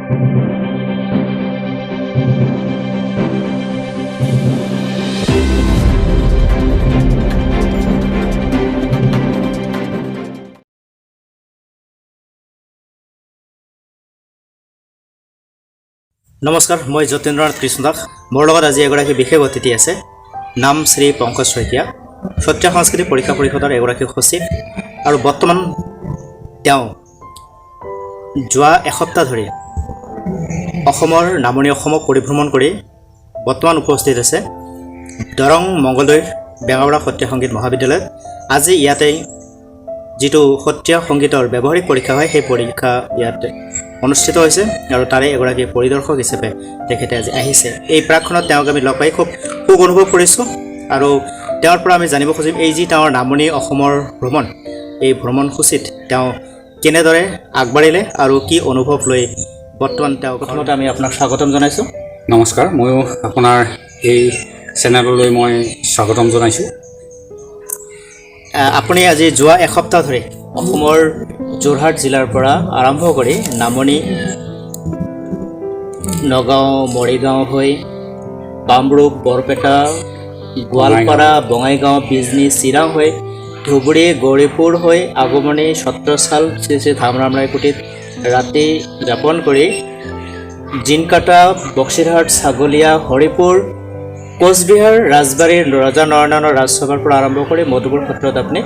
নমস্কাৰ, মই যতীন্দ্ৰনাথ কৃষ্ণ দাস। মোৰ লগত আজি এগৰাকী বিশেষ অতিথি আছে। নাম শ্ৰী পংকজ শইকীয়া, সত্ৰীয়া সংস্কৃতি পৰীক্ষা পৰিষদৰ এগৰাকী সচিব, আৰু বৰ্তমান তেওঁ যোৱা এসপ্তাহ ধৰি অসমৰ নামনি অসমক পৰিভ্ৰমণ কৰি বৰ্তমান উপস্থিত আছে দৰং মংগলদৈৰ বেঙাবৰা সত্ৰীয়া সংগীত মহাবিদ্যালয়ত। আজি ইয়াতে যিটো সত্ৰীয়া সংগীতৰ ব্যৱহাৰিক পৰীক্ষা হয়, সেই পৰীক্ষা ইয়াতে অনুষ্ঠিত হৈছে আৰু তাৰে এগৰাকী পৰিদৰ্শক হিচাপে তেখেতে আজি আহিছে। এই প্ৰাকখনত তেওঁক আমি লগ পাই খুব সুখ অনুভৱ কৰিছোঁ আৰু তেওঁৰ পৰা আমি জানিব খুজিম এই যি তেওঁৰ নামনি অসমৰ ভ্ৰমণ, এই ভ্ৰমণসূচীত তেওঁ কেনেদৰে আগবাঢ়িলে আৰু কি অনুভৱ লৈ বৰ্তমান তেওঁ। প্ৰথমতে আমি আপোনাক স্বাগতম জনাইছোঁ। নমস্কাৰ, ময়ো আপোনাৰ এই চেনেললৈ মই স্বাগতম জনাইছোঁ। আপুনি আজি যোৱা এসপ্তাহ ধৰি অসমৰ যোৰহাট জিলাৰ পৰা আৰম্ভ কৰি নামনি, নগাঁও, মৰিগাঁও হৈ কামৰূপ, বৰপেটা, গোৱালপাৰা, বঙাইগাঁও, বিজনী, চিৰাং হৈ ধুবুৰী, গৌৰীপুৰ হৈ আগমনী, ছত্ৰছাল, শ্ৰী শ্ৰী ধামৰামৰাইকুটিত ৰাতি যাপন কৰি জিনকাটা, বক্সিৰহাট, ছাগলীয়া, হৰিপুৰ, কোচবিহাৰ, ৰাজবাৰীৰ ৰজা নৰনাৰায়ণৰ ৰাজসভাৰ পৰা আৰম্ভ কৰি মধুপুৰ সত্ৰত আপুনি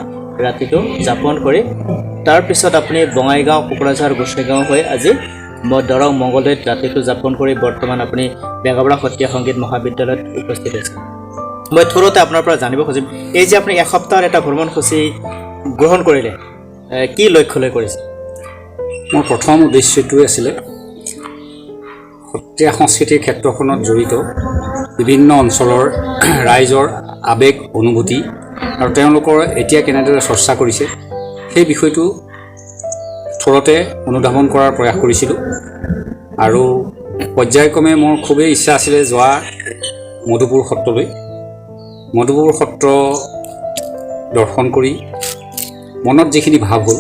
ৰাতিটো যাপন কৰি তাৰপিছত আপুনি বঙাইগাঁও, কোকৰাঝাৰ, গোসাইগাঁও হৈ আজি দৰং মংগলদৈত ৰাতিটো যাপন কৰি বৰ্তমান আপুনি বেঙাবৰা সত্ৰীয়া সংগীত মহাবিদ্যালয়ত উপস্থিত হৈছে। মই থোৰতে আপোনাৰ পৰা জানিব খুজিম এই যে আপুনি এসপ্তাহৰ এটা ভ্ৰমণসূচী গ্ৰহণ কৰিলে, কি লক্ষ্য লৈ কৰিছে? মোৰ প্ৰথম উদ্দেশ্যটোৱে আছিলে সত্ৰীয়া সংস্কৃতিৰ ক্ষেত্ৰখনত জড়িত বিভিন্ন অঞ্চলৰ ৰাইজৰ আৱেগ, অনুভূতি আৰু তেওঁলোকৰ এতিয়া কেনেদৰে চৰ্চা কৰিছে সেই বিষয়টো থোৰতে অনুধাৱন কৰাৰ প্ৰয়াস কৰিছিলোঁ। আৰু পৰ্যায়ক্ৰমে মোৰ খুবেই ইচ্ছা আছিলে যোৱা মধুপুৰ সত্ৰলৈ। মধুপুৰ সত্ৰ দৰ্শন কৰি মনত যিখিনি ভাৱ হ'ল,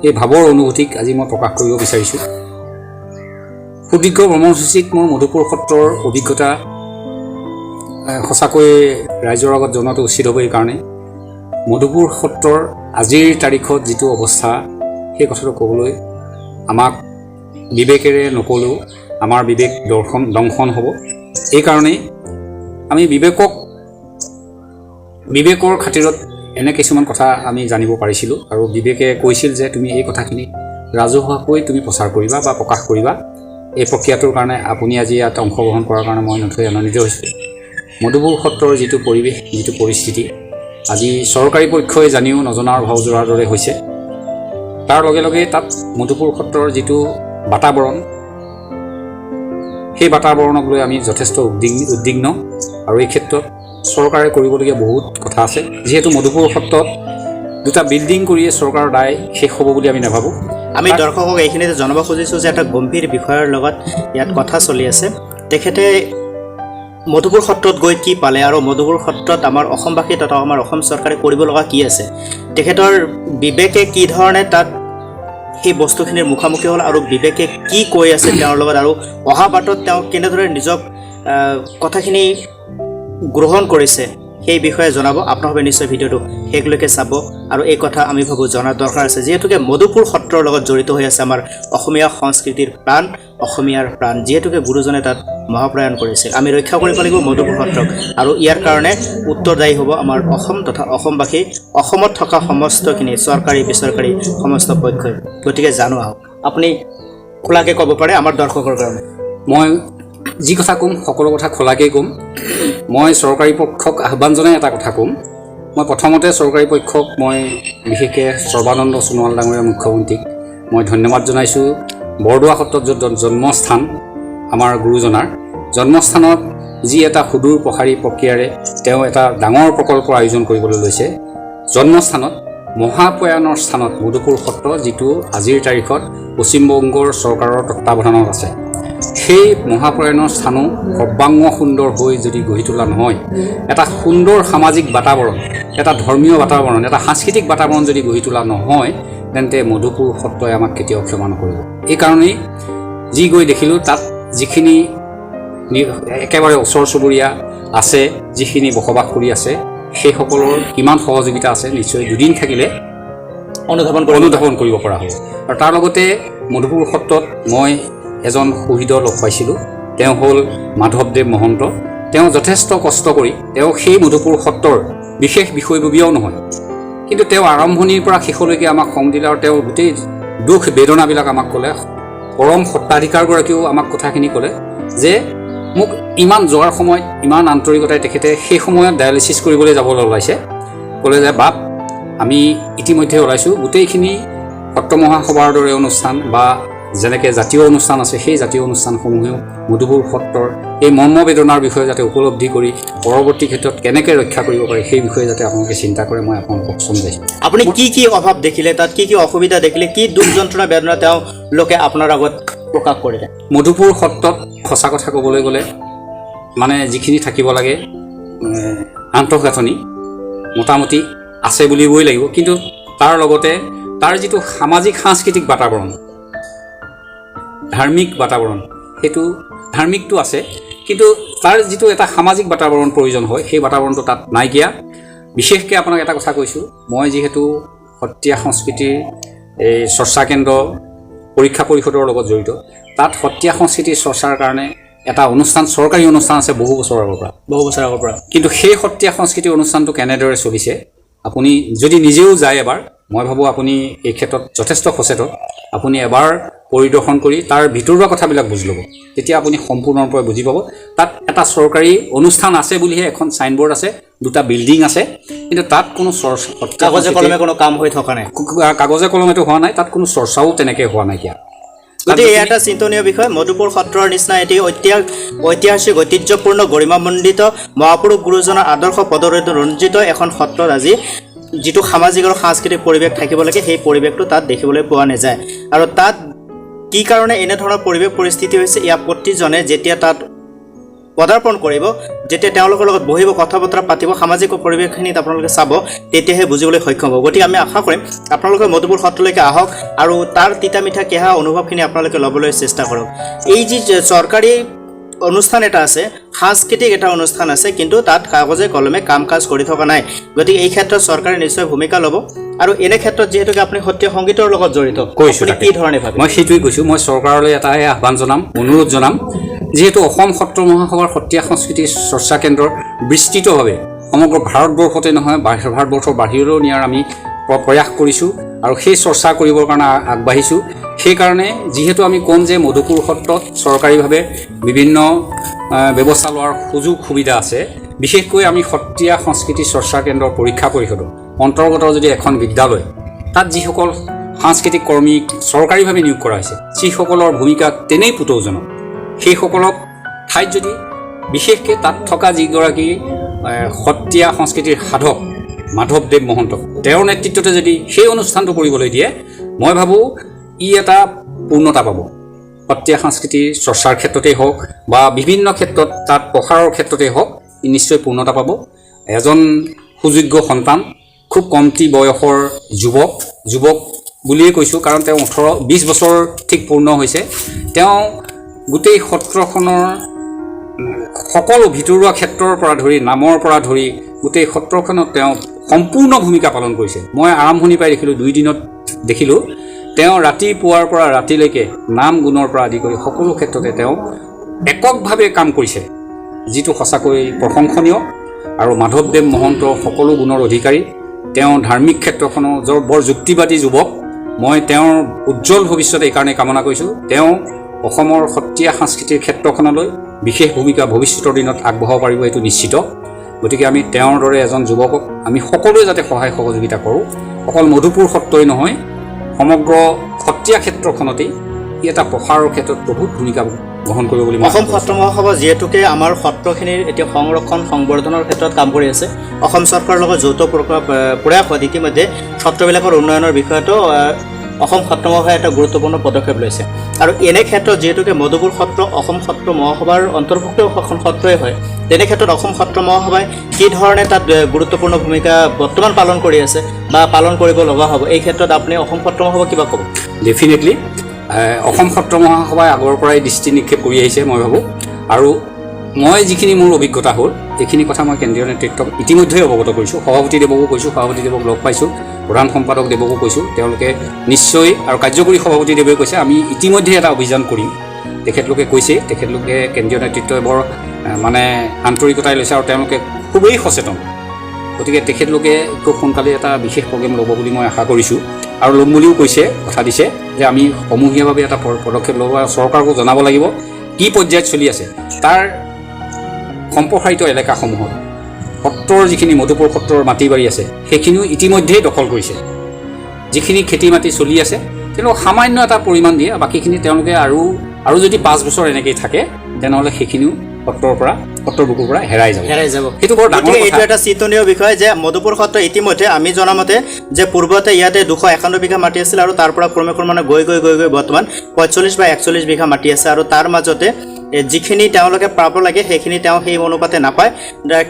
এই ভাৱৰ অনুভূতিক আজি মই প্ৰকাশ কৰিব বিচাৰিছোঁ। সুদীৰ্ঘ ভ্ৰমণসূচীত মোৰ মধুপুৰ সত্ৰৰ অভিজ্ঞতা সঁচাকৈ ৰাইজৰ আগত জনোৱাটো উচিত হ'ব। এইকাৰণে মধুপুৰ সত্ৰৰ আজিৰ তাৰিখত যিটো অৱস্থা, সেই কথাটো ক'বলৈ আমাক বিবেকেৰে নক'লেও আমাৰ বিবেক দংশন হ'ব। এইকাৰণেই আমি বিবেকৰ খাতিৰত এনে কিছুমান কথা আমি জানিব পাৰিছিলোঁ আৰু বিবেকে কৈছিল যে তুমি এই কথাখিনি ৰাজহুৱাকৈ তুমি প্ৰচাৰ কৰিবা বা প্ৰকাশ কৰিবা। এই প্ৰক্ৰিয়াটোৰ কাৰণে আপুনি আজি ইয়াত অংশগ্ৰহণ কৰাৰ কাৰণে মই নথৈ আনন্দিত হৈছোঁ। মধুপুৰ সত্ৰৰ যিটো পৰিৱেশ, যিটো পৰিস্থিতি, আজি চৰকাৰী পক্ষই জানিও নজনাৰ ভাও জোৰাৰ দৰে হৈছে। তাৰ লগে লগে তাত মধুপুৰ সত্ৰৰ যিটো বাতাবৰণ, সেই বাতাবৰণক লৈ আমি যথেষ্ট উদ্বিগ্ন আৰু এই ক্ষেত্ৰত চৰকাৰে কৰিবলগীয়া বহুত কথা আছে। যিহেতু মধুপুৰ সত্ৰত দুটা বিল্ডিং কৰিয়ে চৰকাৰৰ দায় শেষ হ'ব বুলি আমি নাভাবোঁ। আমি দৰ্শকক এইখিনিতে জনাব খুজিছোঁ যে এটা গম্ভীৰ বিষয়ৰ লগত ইয়াত কথা চলি আছে। তেখেতে মধুপুৰ সত্ৰত গৈ কি পালে আৰু মধুপুৰ সত্ৰত আমাৰ অসমবাসী তথা আমাৰ অসম চৰকাৰে কৰিব লগা কি আছে, তেখেতৰ বিবেকে কি ধৰণে তাত সেই বস্তুখিনিৰ মুখামুখি হ'ল আৰু বিবেকে কি কৈ আছে তেওঁৰ লগত, আৰু অহা বাটত তেওঁ কেনেদৰে নিজক কথাখিনি গ্ৰহণ কৰিছে সেই বিষয়ে জনাব। আপোনালোকে নিশ্চয় ভিডিঅ'টো শেষলৈকে চাব আৰু এই কথা আমি ভাবোঁ জনাৰ দৰকাৰ আছে, যিহেতুকে মধুপুৰ সত্ৰৰ লগত জড়িত হৈ আছে আমাৰ অসমীয়া সংস্কৃতিৰ প্ৰাণ, অসমীয়াৰ প্ৰাণ, যিহেতুকে গুৰুজনে তাত মহাপ্ৰয়াণ কৰিছিল। আমি ৰক্ষা কৰিব লাগিব মধুপুৰ সত্ৰক আৰু ইয়াৰ কাৰণে উত্তৰদায়ী হ'ব আমাৰ অসম তথা অসমবাসী, অসমত থকা সমস্তখিনি চৰকাৰী বেচৰকাৰী সমস্ত পক্ষই। গতিকে জানো আহক, আপুনি খোলাকৈ ক'ব পাৰে আমাৰ দৰ্শকৰ কাৰণে। মই যি কথা ক'ম সকলো কথা খোলাকেই ক'ম। মই চৰকাৰী পক্ষক আহ্বান জনাই এটা কথা ক'ম। মই প্ৰথমতে চৰকাৰী পক্ষক মই বিশেষকৈ সৰ্বানন্দ সোণোৱাল ডাঙৰীয়া মুখ্যমন্ত্ৰীক মই ধন্যবাদ জনাইছোঁ। বৰদোৱা সত্ৰত য'ত জন্মস্থান আমাৰ গুৰুজনাৰ, জন্মস্থানত যি এটা সুদূৰ প্ৰসাৰী প্ৰক্ৰিয়াৰে তেওঁ এটা ডাঙৰ প্ৰকল্পৰ আয়োজন কৰিবলৈ লৈছে। জন্মস্থানত মহাপ্ৰয়াণৰ স্থানত মধুপুৰ সত্ৰ, যিটো আজিৰ তাৰিখত পশ্চিমবংগৰ চৰকাৰৰ তত্বাৱধানত আছে, সেই মহাপ্ৰয়াণৰ স্থানো সৰ্বাংগ সুন্দৰ হৈ যদি গঢ়ি তোলা নহয়, এটা সুন্দৰ সামাজিক বাতাবৰণ, এটা ধৰ্মীয় বাতাবৰণ, এটা সাংস্কৃতিক বাতাবৰণ যদি গঢ়ি তোলা নহয়, তেন্তে মধুপুৰ সত্ৰই আমাক কেতিয়াও ক্ষমা নকৰিব। এইকাৰণেই যি গৈ দেখিলোঁ তাত যিখিনি একেবাৰে ওচৰ চুবুৰীয়া আছে, যিখিনি বসবাস কৰি আছে, সেইসকলৰ কিমান সহযোগিতা আছে নিশ্চয় দুদিন থাকিলে অনুধাৱন কৰিব পৰা হ'ব। আৰু তাৰ লগতে মধুপুৰ সত্ৰত মই এজন শহীদ লগ পাইছিলোঁ। তেওঁ হ'ল মাধৱদেৱ মহন্ত। তেওঁ যথেষ্ট কষ্ট কৰি তেওঁ সেই মধুপুৰ সত্ৰৰ বিশেষ বিষয়ববীয়াও নহয়, কিন্তু তেওঁ আৰম্ভণিৰ পৰা শেষলৈকে আমাক সং দিলে আৰু তেওঁ গোটেই দুখ বেদনাবিলাক আমাক ক'লে। পৰম সত্তাধিকাৰগৰাকীয়েও আমাক কথাখিনি ক'লে যে মোক ইমান যোৱাৰ সময়ত ইমান আন্তৰিকতাই তেখেতে সেই সময়ত ডায়েলিচিছ কৰিবলৈ যাবলৈ ওলাইছে। ক'লে যে বাপ, আমি ইতিমধ্যে ওলাইছোঁ, গোটেইখিনি সত্ৰ মহাসভাৰ দৰে অনুষ্ঠান বা যেনেকৈ জাতীয় অনুষ্ঠান আছে সেই জাতীয় অনুষ্ঠানসমূহেও মধুপুৰ সত্ৰৰ এই মৰ্মবেদনাৰ বিষয়ে যাতে উপলব্ধি কৰি পৰৱৰ্তী ক্ষেত্ৰত কেনেকৈ ৰক্ষা কৰিব পাৰে সেই বিষয়ে যাতে আপোনালোকে চিন্তা কৰে, মই আপোনালোকক চমজাইছোঁ। আপুনি কি অভাৱ দেখিলে, তাত কি অসুবিধা দেখিলে, কি দুখ যন্ত্ৰণা বেদনা তেওঁলোকে আপোনাৰ আগত প্ৰকাশ কৰিলে? মধুপুৰ সত্ৰত সঁচা কথা ক'বলৈ গ'লে মানে যিখিনি থাকিব লাগে আন্তঃগাঁথনি মোটামুটি আছে বুলিবই লাগিব, কিন্তু তাৰ লগতে তাৰ যিটো সামাজিক সাংস্কৃতিক বাতাবৰণ, ধাৰ্মিক বাতাবৰণ, সেইটো ধাৰ্মিকটো আছে, কিন্তু তাৰ যিটো এটা সামাজিক বাতাবৰণ প্ৰয়োজন হয় সেই বাতাবৰণটো তাত নাইকিয়া। বিশেষকৈ আপোনাক এটা কথা কৈছোঁ, মই যিহেতু সত্ৰীয়া সংস্কৃতিৰ এই চৰ্চা কেন্দ্ৰ পৰীক্ষা পৰিষদৰ লগত জড়িত, তাত সত্ৰীয়া সংস্কৃতিৰ চৰ্চাৰ কাৰণে এটা অনুষ্ঠান, চৰকাৰী অনুষ্ঠান আছে বহু বছৰ আগৰ পৰা। কিন্তু সেই সত্ৰীয়া সংস্কৃতিৰ অনুষ্ঠানটো কেনেদৰে চলিছে আপুনি যদি নিজেও যায় এবাৰ, মই ভাবোঁ আপুনি এই ক্ষেত্ৰত যথেষ্ট সচেতন, আপুনি এবাৰ পৰিদৰ্শন কৰি তাৰ ভিতৰুৱা কথাবিলাক বুজি ল'ব, তেতিয়া আপুনি সম্পূৰ্ণৰূপে বুজি পাব। তাত এটা চৰকাৰী অনুষ্ঠান আছে বুলিহে এখন ছাইনবোৰ্ড আছে, দুটা বিল্ডিং আছে, কিন্তু তাত কোনো কাগজে কলমে কোনো কাম হৈ থকা নাই, কাগজে কলমেতো হোৱা নাই, তাত কোনো চৰ্চাও তেনেকৈ হোৱা নাইকিয়া। গতিকে এয়া এটা চিন্তনীয় বিষয়। মধুপুৰ সত্ৰৰ নিচিনা এটি ঐতিহাসিক ঐতিহ্যপূৰ্ণ গৰিমামণ্ডিত মহাপুৰুষ গুৰুজনৰ আদৰ্শ পদৰেৰে ৰঞ্জিত এখন সত্ৰত আজি যিটো সামাজিক আৰু সাংস্কৃতিক পৰিৱেশ থাকিব লাগে সেই পৰিৱেশটো তাত দেখিবলৈ পোৱা নাযায়। আৰু তাত কি কাৰণে এনেধৰণৰ পৰিৱেশ পৰিস্থিতি হৈছে, ইয়াক প্ৰতিজনে যেতিয়া তাত পদাৰ্পণ কৰিব, যেতিয়া তেওঁলোকৰ লগত বহিব, কথা বতৰা পাতিব, সামাজিক পৰিৱেশখিনিত আপোনালোকে চাব, তেতিয়াহে বুজিবলৈ সক্ষম হ'ব। গতিকে আমি আশা কৰিম আপোনালোকে মধুপুৰ সত্ৰলৈকে আহক আৰু তাৰ তিতা মিঠা কেহা অনুভৱখিনি আপোনালোকে ল'বলৈ চেষ্টা কৰক। এই যি চৰকাৰী অনুষ্ঠান এটা আছে, সাংস্কৃতিক এটা অনুষ্ঠান আছে, কিন্তু তাত কাগজে কলমে কাম কাজ কৰি থকা নাই। গতিকে এই ক্ষেত্ৰত চৰকাৰে নিশ্চয় ভূমিকা ল'ব। আৰু এনে ক্ষেত্ৰত যিহেতুকে আপুনি সত্ৰীয়া সংগীতৰ লগত জড়িত, কি ধৰণে ভাবে? মই সেইটোৱে কৈছোঁ, মই চৰকাৰলৈ এটাই আহ্বান জনাম, অনুৰোধ জনাম, যিহেতু অসম সত্ৰ মহাসভাৰ সত্ৰীয়া সংস্কৃতি চৰ্চা কেন্দ্ৰৰ বিস্তৃতভাৱে সমগ্ৰ ভাৰতবৰ্ষতে নহয় ভাৰতবৰ্ষৰ বাহিৰলৈও নিয়াৰ আমি প্ৰয়াস কৰিছোঁ আৰু সেই চৰ্চা কৰিবৰ কাৰণে আগবাঢ়িছোঁ। সেইকাৰণে যিহেতু আমি ক'ম যে মধুপুৰ সত্ৰত চৰকাৰীভাৱে বিভিন্ন ব্যৱস্থা লোৱাৰ সুযোগ সুবিধা আছে, বিশেষকৈ আমি সত্ৰীয়া সংস্কৃতি চৰ্চা কেন্দ্ৰৰ পৰীক্ষা পৰিষদৰ অন্তৰ্গত যদি এখন বিদ্যালয়, তাত যিসকল সাংস্কৃতিক কৰ্মী চৰকাৰীভাৱে নিয়োগ কৰা হৈছে, যিসকলৰ ভূমিকা তেনেই পুতৌজনক, সেইসকলক ঠাইত যদি বিশেষকৈ তাত থকা যিগৰাকী সত্ৰীয়া সংস্কৃতিৰ সাধক মাধৱদেৱ মহন্ত, তেওঁৰ নেতৃত্বতে যদি সেই অনুষ্ঠানটো কৰিবলৈ দিয়ে, মই ভাবোঁ ই এটা পূৰ্ণতা পাব। সত্ৰীয়া সংস্কৃতিৰ চৰ্চাৰ ক্ষেত্ৰতেই হওক বা বিভিন্ন ক্ষেত্ৰত তাত প্ৰসাৰৰ ক্ষেত্ৰতেই হওক, ই নিশ্চয় পূৰ্ণতা পাব। এজন সুযোগ্য সন্তান, খুব কমটি বয়সৰ যুৱক বুলিয়েই কৈছোঁ, কাৰণ তেওঁ 18-20 বছৰ ঠিক পূৰ্ণ হৈছে। তেওঁ গোটেই সত্ৰখনৰ সকলো ভিতৰুৱা ক্ষেত্ৰৰ পৰা ধৰি নামৰ পৰা ধৰি গোটেই সত্ৰখনত তেওঁ সম্পূৰ্ণ ভূমিকা পালন কৰিছে। মই আৰম্ভণি পাই দেখিলোঁ, 2 দিনত দেখিলোঁ তেওঁ ৰাতিপুৱাৰ পৰা ৰাতিলৈকে নাম গুণৰ পৰা আদি কৰি সকলো ক্ষেত্ৰতে তেওঁ এককভাৱে কাম কৰিছে, যিটো সঁচাকৈ প্ৰশংসনীয়। আৰু মাধৱদেৱ মহন্ত সকলো গুণৰ অধিকাৰী। তেওঁ ধাৰ্মিক ক্ষেত্ৰখনৰ বৰ যুক্তিবাদী যুৱক। মই তেওঁৰ উজ্জ্বল ভৱিষ্যত এইকাৰণে কামনা কৰিছোঁ। তেওঁ অসমৰ সত্ৰীয়া সংস্কৃতিৰ ক্ষেত্ৰখনলৈ বিশেষ ভূমিকা ভৱিষ্যতৰ দিনত আগবঢ়াব পাৰিব, এইটো নিশ্চিত। গতিকে আমি তেওঁৰ দৰে এজন যুৱকক আমি সকলোৱে যাতে সহায় সহযোগিতা কৰোঁ। অকল মধুপুৰ সত্ৰই নহয়, সমগ্ৰ সত্ৰীয়া ক্ষেত্ৰখনতেই ই এটা প্ৰসাৰৰ ক্ষেত্ৰত বহুত ভূমিকা গ্ৰহণ কৰিব বুলি অসম সত্ৰ মহাসভা যিহেতুকে আমাৰ সত্ৰখিনিৰ এতিয়া সংৰক্ষণ সংবৰ্ধনৰ ক্ষেত্ৰত কাম কৰি আছে, অসম চৰকাৰৰ লগত যৌথ প্ৰয়াসত ইতিমধ্যে সত্ৰবিলাকৰ উন্নয়নৰ বিষয়তো অসম সত্ৰ মহাসভাই এটা গুৰুত্বপূৰ্ণ পদক্ষেপ লৈছে আৰু এনে ক্ষেত্ৰত যিহেতুকে মধুপুৰ সত্ৰ অসম সত্ৰ মহাসভাৰ অন্তৰ্ভুক্ত এখন সত্ৰই হয় তেনে ক্ষেত্ৰত অসম সত্ৰ মহাসভাই কি ধৰণে তাত গুৰুত্বপূৰ্ণ ভূমিকা বৰ্তমান পালন কৰি আছে বা পালন কৰিব লগা হ'ব এই ক্ষেত্ৰত আপুনি অসম সত্ৰ মহাসভা কিবা ক'ব ডেফিনেটলি অসম সত্ৰ মহাসভাই আগৰ পৰাই দৃষ্টি নিক্ষেপ কৰি আহিছে মই ভাবোঁ আৰু মই যিখিনি মোৰ অভিজ্ঞতা হ'ল এইখিনি কথা মই কেন্দ্ৰীয় নেতৃত্বক ইতিমধ্যেই অৱগত কৰিছোঁ সভাপতিদেৱকো কৈছোঁ সভাপতিদেৱক লগ পাইছোঁ প্ৰধান সম্পাদকদেৱকো কৈছোঁ তেওঁলোকে নিশ্চয় আৰু কাৰ্যকৰী সভাপতিদেৱে কৈছে আমি ইতিমধ্যে এটা অভিযান কৰিম তেখেতলোকে কৈছে তেখেতলোকে কেন্দ্ৰীয় নেতৃত্বই বৰ মানে আন্তৰিকতাই লৈছে আৰু তেওঁলোকে খুবেই সচেতন গতিকে তেখেতলোকে খুব সোনকালে এটা বিশেষ প্ৰগ্ৰেম ল'ব বুলি মই আশা কৰিছোঁ আৰু ল'ম বুলিও কৈছে কথা দিছে যে আমি সমূহীয়াভাৱে এটা পদক্ষেপ ল'ব আৰু চৰকাৰকো জনাব লাগিব কি পৰ্যায়ত চলি আছে তাৰ সম্প্ৰসাৰিত এলেকাসমূহত সত্ৰৰ যিখিনি মধুপুৰ সত্ৰৰ মাটি বাৰী আছে সেইখিনিও ইতিমধ্যেই দখল কৰিছে যিখিনি খেতি মাটি চলি আছে তেওঁলোকক সামান্য এটা পৰিমাণ দিয়ে বাকীখিনি তেওঁলোকে আৰু যদি 5 বছৰ এনেকেই থাকে তেনেহ'লে সেইখিনিও সত্ৰৰ বুকুৰ পৰা হেৰাই যাব সেইটো বৰ ডাঙৰ কথা এইটো এটা চিন্তনীয় বিষয় যে মধুপুৰ সত্ৰ ইতিমধ্যে আমি জনামতে যে পূৰ্বতে ইয়াতে 251 বিঘা মাটি আছিল আৰু তাৰ পৰা ক্ৰমে গৈ বৰ্তমান 45 বা 41 বিঘা মাটি আছে আৰু তাৰ মাজতে যিখিনি তেওঁলোকে পাব লাগে সেইখিনি তেওঁ সেই অনুপাতে নাপায়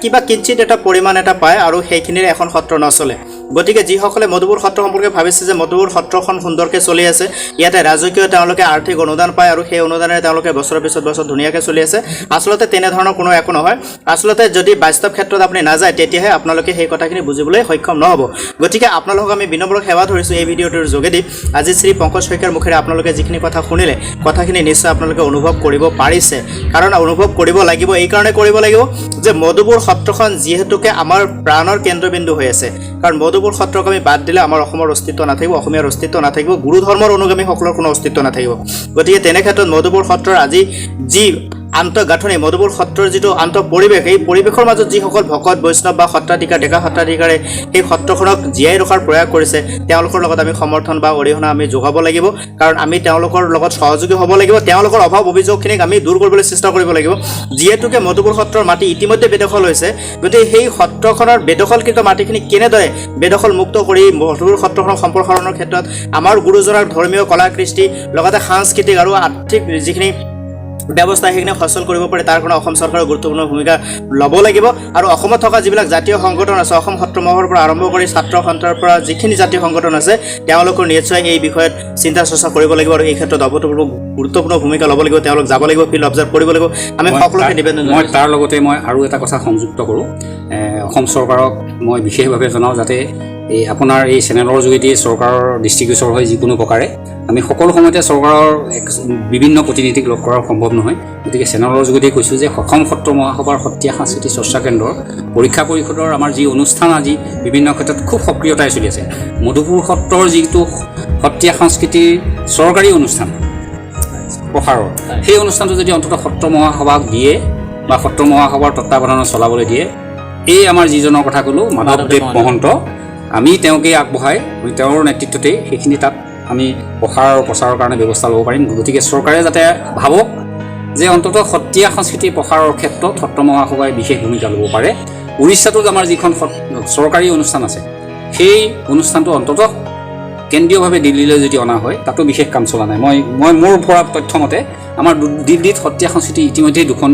কিবা কিঞ্চিত এটা পৰিমাণ এটা পায় আৰু সেইখিনিৰ এখন সত্ৰ নচলে গতিকে যিসকলে মধুপুৰ সত্ৰ সম্পৰ্কে ভাবিছে যে মধুপুৰ সত্ৰখন সুন্দৰকৈ চলি আছে ইয়াতে ৰাজকীয় তেওঁলোকে আৰ্থিক অনুদান পায় আৰু সেই অনুদানেৰে তেওঁলোকে বছৰৰ পিছত বছৰ ধুনীয়াকৈ চলি আছে আচলতে তেনেধৰণৰ কোনো একো নহয় আচলতে যদি বাস্তৱ ক্ষেত্ৰত আপুনি নাযায় তেতিয়াহে আপোনালোকে সেই কথাখিনি বুজিবলৈ সক্ষম নহ'ব গতিকে আপোনালোকক আমি বিনম্ৰ সেৱা ধৰিছোঁ এই ভিডিঅ'টোৰ যোগেদি আজি শ্ৰী পংকজ শইকীয়াৰ মুখেৰে আপোনালোকে যিখিনি কথা শুনিলে কথাখিনি নিশ্চয় আপোনালোকে অনুভৱ কৰিব পাৰিছে কাৰণ অনুভৱ কৰিব লাগিব এই কাৰণে কৰিব লাগিব যে মধুপুৰ সত্ৰখন যিহেতুকে আমাৰ প্ৰাণৰ কেন্দ্ৰবিন্দু হৈ আছে কাৰণ মধুপুৰ সত্ৰক আমি বাদ দিলে আমাৰ অসমৰ অস্তিত্ব নাথাকিব অসমীয়াৰ অস্তিত্ব নাথাকিব গুৰু ধৰ্মৰ অনুগামীসকলৰ কোনো অস্তিত্ব নাথাকিব গতিকে তেনে ক্ষেত্ৰত মধুপুৰ সত্ৰৰ আজি যি আন্তঃগাঁথনি মধুপুৰ সত্ৰৰ যিটো পৰিৱেশ এই পৰিৱেশৰ মাজত যিসকল ভকত বৈষ্ণৱ বা সত্ৰাধিকাৰ ডেকা সত্ৰাধিকাৰে সেই সত্ৰখনক জীয়াই ৰখাৰ প্ৰয়াস কৰিছে তেওঁলোকৰ লগত আমি সমৰ্থন বা অৰিহণা আমি যোগাব লাগিব কাৰণ আমি তেওঁলোকৰ লগত সহযোগী হ'ব লাগিব তেওঁলোকৰ অভাৱ অভিযোগখিনিক আমি দূৰ কৰিবলৈ চেষ্টা কৰিব লাগিব যিহেতুকে মধুপুৰ সত্ৰৰ মাটি ইতিমধ্যে বেদখল হৈছে গতিকে সেই সত্ৰখনৰ বেদখলকৃত মাটিখিনি কেনেদৰে বেদখল মুক্ত কৰি মধুপুৰ সত্ৰখনক সম্প্ৰসাৰণৰ ক্ষেত্ৰত আমাৰ গুৰুজনাৰ ধৰ্মীয় কলা কৃষ্টি লগতে সাংস্কৃতিক আৰু আৰ্থিক যিখিনি ব্যৱস্থা সেইখিনি সচল কৰিব পাৰে তাৰ কাৰণে অসম চৰকাৰৰ গুৰুত্বপূৰ্ণ ভূমিকা ল'ব লাগিব আৰু অসমত থকা যিবিলাক জাতীয় সংগঠন আছে অসম সত্ৰ মহাসভাৰ পৰা আৰম্ভ কৰি ছাত্ৰ সন্থাৰ পৰা যিখিনি জাতীয় সংগঠন আছে তেওঁলোকৰ নিশ্চয় এই বিষয়ত চিন্তা চৰ্চা কৰিব লাগিব আৰু এই ক্ষেত্ৰত গুৰুত্বপূৰ্ণ ভূমিকা ল'ব লাগিব তেওঁলোক যাব লাগিব ফিল্ড অবজাৰ্ভ কৰিব লাগিব আমি সকলোকে নিবেদন মই তাৰ লগতে মই আৰু এটা কথা সংযুক্ত কৰোঁ অসম চৰকাৰক মই বিশেষভাৱে জনাওঁ যাতে এই আপোনাৰ এই চেনেলৰ যোগেদি চৰকাৰৰ দৃষ্টিগোচৰ হয় যিকোনো প্ৰকাৰে আমি সকলো সময়তে চৰকাৰৰ বিভিন্ন প্ৰতিনিধিক লগ কৰাৰ সম্ভৱ নহয় গতিকে চেনেলৰ যোগেদি কৈছোঁ যে অসম সত্ৰ মহাসভাৰ সত্ৰীয়া সাংস্কৃতিক চৰ্চা কেন্দ্ৰৰ পৰীক্ষা পৰিষদৰ আমাৰ যি অনুষ্ঠান আজি বিভিন্ন ক্ষেত্ৰত খুব সক্ৰিয়তাৰে চলি আছে মধুপুৰ সত্ৰৰ যিটো সত্ৰীয়া সাংস্কৃতিৰ চৰকাৰী অনুষ্ঠান প্ৰসাৰৰ সেই অনুষ্ঠানটো যদি অন্ততঃ সত্ৰ মহাসভাক দিয়ে বা সত্ৰ মহাসভাৰ তত্বাৱধানত চলাবলৈ দিয়ে এই আমাৰ যিজনৰ কথা ক'লোঁ মাধৱদেৱ মহন্ত আমি তেওঁকেই আগবঢ়াই তেওঁৰ নেতৃত্বতেই সেইখিনি তাত আমি প্ৰচাৰৰ কাৰণে ব্যৱস্থা ল'ব পাৰিম গতিকে চৰকাৰে যাতে ভাবক যে অন্ততঃ সত্ৰীয়া সংস্কৃতিৰ প্ৰসাৰৰ ক্ষেত্ৰত সত্ৰ মহাসভাই বিশেষ ভূমিকা ল'ব পাৰে উৰিষ্যাটোত আমাৰ যিখন চৰকাৰী অনুষ্ঠান আছে সেই অনুষ্ঠানটো অন্ততঃ কেন্দ্ৰীয়ভাৱে দিল্লীলৈ যদি অনা হয় তাতো বিশেষ কাম চলা নাই মই মোৰ পৰা তথ্যমতে আমাৰ দিল্লীত সত্ৰীয়া সংস্কৃতি ইতিমধ্যেই 2খন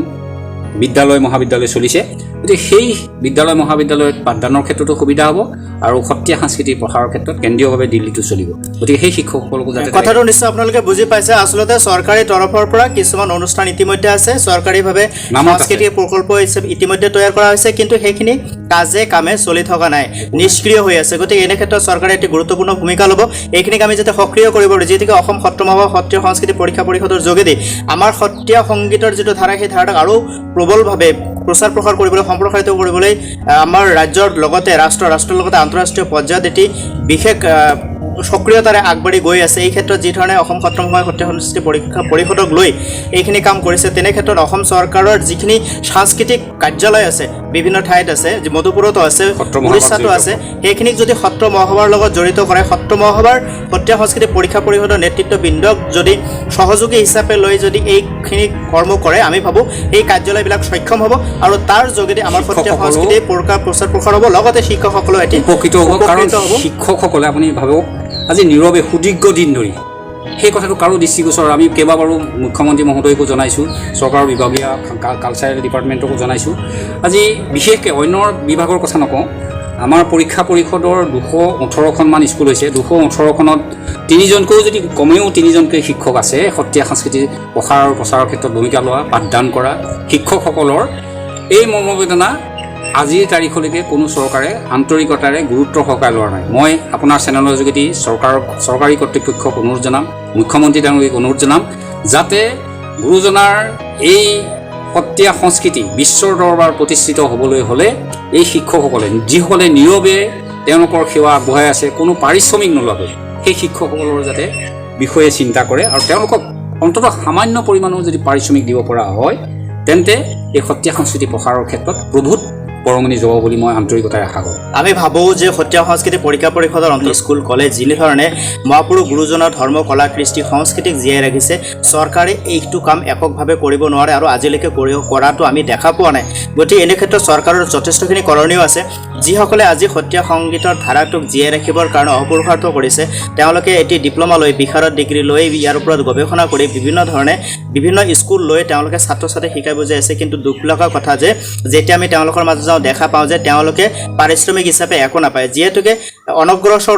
বিদ্যালয় মহাবিদ্যালয় চলিছে গতিকে সেই বিদ্যালয় মহাবিদ্যালয়ত পাঠদানৰ ক্ষেত্ৰতো সুবিধা হ'ব আৰু সত্ৰীয়া সাংস্কৃতিক প্ৰসাৰৰ ক্ষেত্ৰত কেন্দ্ৰীয়ভাৱে দিল্লীটো চলিব গতিকে সেই শিক্ষকসকলকো যাতে কথাটো নিশ্চয় আপোনালোকে বুজি পাইছে আচলতে চৰকাৰী তৰফৰ পৰা কিছুমান অনুষ্ঠান ইতিমধ্যে আছে চৰকাৰীভাৱে সাংস্কৃতিক প্ৰকল্প ইতিমধ্যে তৈয়াৰ কৰা হৈছে কিন্তু সেইখিনি কামে চলি থকা নাই নিষ্ক্ৰিয় হৈ আছে গতিকে এনে ক্ষেত্ৰত চৰকাৰে এটি গুৰুত্বপূৰ্ণ ভূমিকা ল'ব এইখিনিক আমি যাতে সক্ৰিয় কৰিব পাৰোঁ যিহেতুকে অসম সত্ৰ মহাসভা সত্ৰীয় সংস্কৃতি পৰীক্ষা পৰিষদৰ যোগেদি আমাৰ সত্ৰীয়া সংগীতৰ যিটো ধাৰা সেই ধাৰাটোক আৰু প্ৰবলভাৱে প্ৰচাৰ প্ৰসাৰ কৰিবলৈ সম্প্ৰসাৰিত কৰিবলৈ আমাৰ ৰাজ্যৰ লগতে ৰাষ্ট্ৰৰ লগতে আন্তঃৰাষ্ট্ৰীয় পৰ্যায়ত এটি বিশেষ সক্ৰিয়তাৰে আগবাঢ়ি গৈ আছে এই ক্ষেত্ৰত যি ধৰণে অসম সত্ৰ মহাসভা সত্ৰীয়া সংস্কৃতি পৰীক্ষা পৰিষদক লৈ এইখিনি কাম কৰিছে তেনে ক্ষেত্ৰত অসম চৰকাৰৰ যিখিনি সাংস্কৃতিক কাৰ্যালয় আছে বিভিন্ন ঠাইত আছে মধুপুৰতো আছে উৰিষ্যাতো আছে সেইখিনিক যদি সত্ৰ মহাসভাৰ লগত জড়িত কৰে সত্ৰ মহাসভাৰ সত্ৰীয়া সংস্কৃতি পৰীক্ষা পৰিষদৰ নেতৃত্ববৃন্দক যদি সহযোগী হিচাপে লৈ যদি এইখিনি কৰ্ম কৰে আমি ভাবোঁ এই কাৰ্যালয়বিলাক সক্ষম হ'ব আৰু তাৰ যোগেদি আমাৰ সত্ৰীয়া সংস্কৃতি প্ৰচাৰ প্ৰসাৰ হ'ব লগতে শিক্ষকসকলেও এটি উপকৃত হ'ব কাৰণ শিক্ষকসকলে আপুনি ভাবক আজি নীৰৱে সুদীৰ্ঘ দিন ধৰি সেই কথাটো কাৰো দৃষ্টিগোচৰ আমি কেইবাবাৰো মুখ্যমন্ত্ৰী মহোদয়কো জনাইছোঁ, চৰকাৰৰ বিভাগীয় কালচাৰেল ডিপাৰ্টমেণ্টকো জনাইছোঁ। আজি বিশেষকৈ অন্য বিভাগৰ কথা নকওঁ, আমাৰ পৰীক্ষা পৰিষদৰ 218খনমান স্কুল হৈছে। 218খনত 3জনকৈও যদি কমেও 3জনকৈ শিক্ষক আছে সত্ৰীয়া সংস্কৃতিৰ প্ৰসাৰ আৰু প্ৰচাৰৰ ক্ষেত্ৰত ভূমিকা লোৱা, পাঠদান কৰা শিক্ষকসকলৰ এই মৰ্মবেদনা আজিৰ তাৰিখলৈকে কোনো চৰকাৰে আন্তৰিকতাৰে গুৰুত্ব সহকাৰে লোৱা নাই। মই আপোনাৰ চেনেলৰ যোগেদি চৰকাৰী কৰ্তৃপক্ষক অনুৰোধ জনাম, মুখ্যমন্ত্ৰী ডাঙৰীয়াক অনুৰোধ জনাম, যাতে গুৰুজনাৰ এই সত্ৰীয়া সংস্কৃতি বিশ্বৰ দৰবাৰ প্ৰতিষ্ঠিত হ'বলৈ হ'লে এই শিক্ষকসকলে, যিসকলে নীৰৱে তেওঁলোকৰ সেৱা আগবঢ়াই আছে কোনো পাৰিশ্ৰমিক নোলোৱাকৈ, সেই শিক্ষকসকলৰ যাতে বিষয়ে চিন্তা কৰে আৰু তেওঁলোকক অন্ততঃ সামান্য পৰিমাণেও যদি পাৰিশ্ৰমিক দিব পৰা হয় তেন্তে এই সত্ৰীয়া সংস্কৃতি প্ৰসাৰৰ ক্ষেত্ৰত প্ৰভূত বৰঙণি যাব বুলি মই আন্তৰিকতাৰে আশা কৰোঁ। আমি ভাবোঁ যে সত্ৰীয়া সংস্কৃতি পৰীক্ষা পৰিষদৰ অন্তৰ্গত স্কুল কলেজ যেনেধৰণে মহাপুৰুষ গুৰুজনৰ ধৰ্ম কলা কৃষ্টি সংস্কৃতিক জীয়াই ৰাখিছে, চৰকাৰে এইটো কাম এককভাৱে কৰিব নোৱাৰে আৰু আজিলৈকে কৰাটো আমি দেখা পোৱা নাই। গতিকে এনে ক্ষেত্ৰত চৰকাৰৰ যথেষ্টখিনি কৰণীয় আছে। যিসকলে আজি সত্ৰীয়া সংগীতৰ ধাৰাটোক জীয়াই ৰাখিবৰ কাৰণে অপুৰুষাৰ্থ কৰিছে, তেওঁলোকে এটি ডিপ্ল'মা লৈ, বিশাৰদ ডিগ্ৰী লৈ ইয়াৰ ওপৰত গৱেষণা কৰি বিভিন্ন স্কুল লৈ তেওঁলোকে ছাত্ৰ ছাত্ৰীক শিকাই বুজাই আছে। কিন্তু দুখ লগা কথা যে যেতিয়া আমি তেওঁলোকৰ মাজত দেখা পাওঁ যে তেওঁলোকে পাৰিশ্ৰমিক হিচাপে একো নাপায়। যিহেতুকে অনগ্ৰসৰ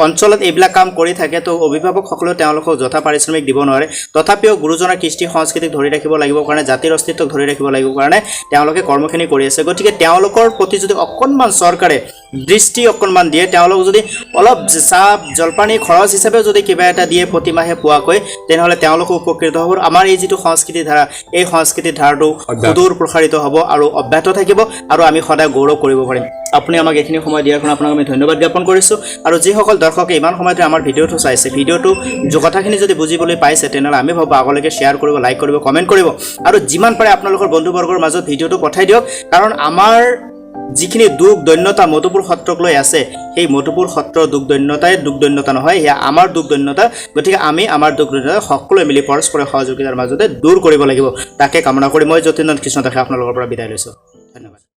অঞ্চলত এইবিলাক কাম কৰি থাকে, তো অভিভাৱকসকলেও তেওঁলোকক যথা পাৰিশ্ৰমিক দিব নোৱাৰে। তথাপিও গুৰুজনাৰ কৃষ্টি সংস্কৃতিক ধৰি ৰাখিব লাগিব কাৰণে, জাতিৰ অস্তিত্বক ধৰি ৰাখিব লাগিব কাৰণে তেওঁলোকে কৰ্মখিনি কৰি আছে। গতিকে তেওঁলোকৰ প্ৰতি যদি অকণমান চৰকাৰে দৃষ্টি অকণমান দিয়ে, তেওঁলোক যদি অলপ চাহ জলপানী খৰচ হিচাপে যদি কিবা এটা দিয়ে প্ৰতিমাহে পোৱাকৈ, তেনেহ'লে তেওঁলোকো উপকৃত হ'ব। আমাৰ এই যিটো সংস্কৃতি ধাৰা, এই সংস্কৃতি ধাৰাটো সুদূৰ প্ৰসাৰিত হ'ব আৰু অব্যাহত থাকিব আৰু আমি সদায় গৌৰৱ কৰিব পাৰিম। আপুনি আমাক এইখিনি সময় দিয়াৰ কাৰণে আপোনাক আমি ধন্যবাদ জ্ঞাপন কৰিছোঁ। আৰু যিসকল দৰ্শকে ইমান সময়তে আমাৰ ভিডিঅ'টো চাইছে, ভিডিঅ'টো কথাখিনি যদি বুজিবলৈ পাইছে, তেনেহ'লে আমি ভাবোঁ আগলৈকে শ্বেয়াৰ কৰিব, লাইক কৰিব, কমেণ্ট কৰিব আৰু যিমান পাৰে আপোনালোকৰ বন্ধুবৰ্গৰ মাজত ভিডিঅ'টো পঠাই দিয়ক। কাৰণ আমাৰ যিখিনি দুখ দৈন্যতা মধুপুৰ সত্ৰক লৈ আছে, সেই মধুপুৰ সত্ৰৰ দুখ দৈন্যতা নহয়, সেয়া আমাৰ দুখ দৈন্যতা। গতিকে আমি আমাৰ দুখ দৈন্যতা সকলোৱে মিলি পৰস্পৰে সহযোগিতাৰ মাজতে দূৰ কৰিব লাগিব। তাকে কামনা কৰি মই যতীন্দ্ৰ কৃষ্ণ দাসে আপোনালোকৰ পৰা বিদায় লৈছোঁ। ধন্যবাদ।